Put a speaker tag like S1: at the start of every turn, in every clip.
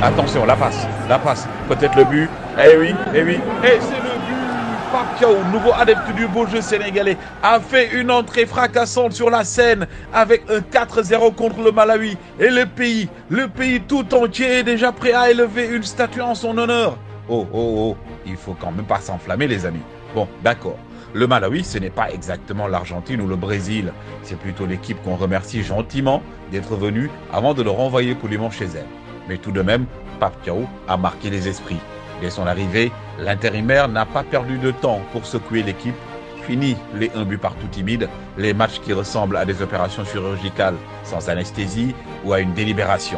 S1: Attention, la passe, peut-être le but. Eh oui, et c'est le but. Pape Thiaw, nouveau adepte du beau jeu sénégalais, a fait une entrée fracassante sur la scène avec un 4-0 contre le Malawi. Et le pays tout entier est déjà prêt à élever une statue en son honneur. Oh, il faut quand même pas s'enflammer les amis. Bon, d'accord. Le Malawi, ce n'est pas exactement l'Argentine ou le Brésil. C'est plutôt l'équipe qu'on remercie gentiment d'être venue avant de le renvoyer poliment chez elle. Mais tout de même, Pape Thiaw a marqué les esprits. Dès son arrivée, l'intérimaire n'a pas perdu de temps pour secouer l'équipe. Fini les 1 but partout timides, les matchs qui ressemblent à des opérations chirurgicales sans anesthésie ou à une délibération.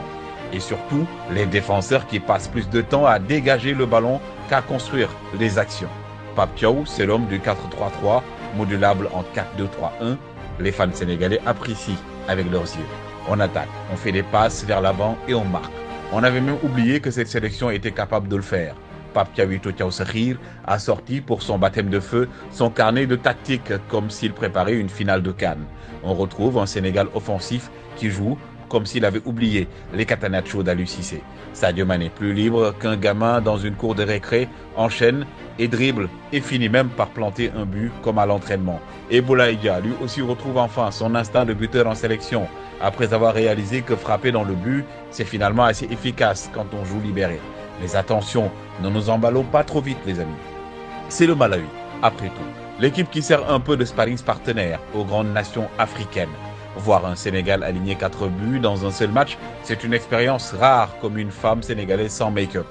S1: Et surtout, les défenseurs qui passent plus de temps à dégager le ballon qu'à construire les actions. Pape Thiaw, c'est l'homme du 4-3-3, modulable en 4-2-3-1. Les fans sénégalais apprécient avec leurs yeux. On attaque, on fait des passes vers l'avant et on marque. On avait même oublié que cette sélection était capable de le faire. Pape Thiawito Thiaw Sakhir a sorti pour son baptême de feu son carnet de tactique comme s'il préparait une finale de CAN. On retrouve un Sénégal offensif qui joue comme s'il avait oublié les catenaccio d'Aliou Cissé. Sadio Mané, plus libre qu'un gamin dans une cour de récré, enchaîne et dribble et finit même par planter un but comme à l'entraînement. Et Boulaye Dia, lui aussi retrouve enfin son instinct de buteur en sélection, après avoir réalisé que frapper dans le but, c'est finalement assez efficace quand on joue libéré. Mais attention, ne nous emballons pas trop vite les amis. C'est le Malawi, après tout. L'équipe qui sert un peu de sparring partenaire aux grandes nations africaines. Voir un Sénégal aligner 4 buts dans un seul match, c'est une expérience rare comme une femme sénégalaise sans make-up.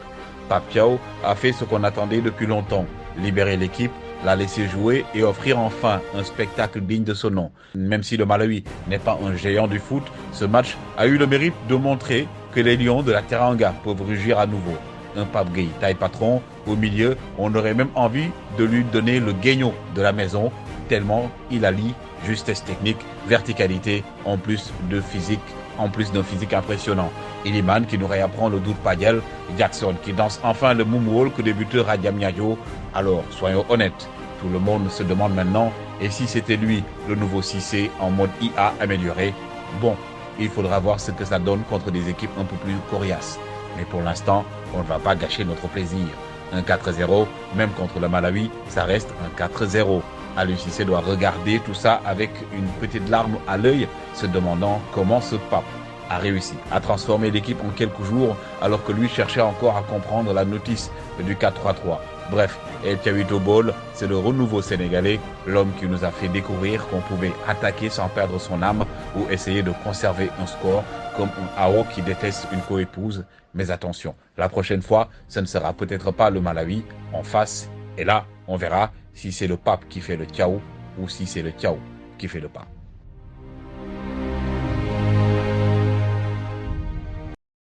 S1: Pape Thiaw a fait ce qu'on attendait depuis longtemps, libérer l'équipe, la laisser jouer et offrir enfin un spectacle digne de son nom. Même si le Malawi n'est pas un géant du foot, ce match a eu le mérite de montrer que les lions de la Teranga peuvent rugir à nouveau. Un Pape Gueye taille patron, au milieu, on aurait même envie de lui donner le guignol de la maison, tellement il allie justesse technique, verticalité, en plus d'un physique impressionnant. Iliman qui nous réapprend le doute Padiel, Jackson qui danse enfin le moonwalk des buteurs à Diamniadio. Alors, soyons honnêtes, tout le monde se demande maintenant, et si c'était lui, le nouveau Cissé en mode IA amélioré? Bon, il faudra voir ce que ça donne contre des équipes un peu plus coriaces. Mais pour l'instant, on ne va pas gâcher notre plaisir. Un 4-0, même contre le Malawi, ça reste un 4-0. Aliou Cissé doit regarder tout ça avec une petite larme à l'œil, se demandant comment ce pape a réussi à transformer l'équipe en quelques jours, alors que lui cherchait encore à comprendre la notice du 4-3-3. Bref, El Thiawito Ball, c'est le renouveau sénégalais, l'homme qui nous a fait découvrir qu'on pouvait attaquer sans perdre son âme ou essayer de conserver un score comme un Ao qui déteste une coépouse. Mais attention, la prochaine fois, ce ne sera peut-être pas le Malawi en face, et là, on verra si c'est le pape qui fait le Thiaw ou si c'est le Thiaw qui fait le pape.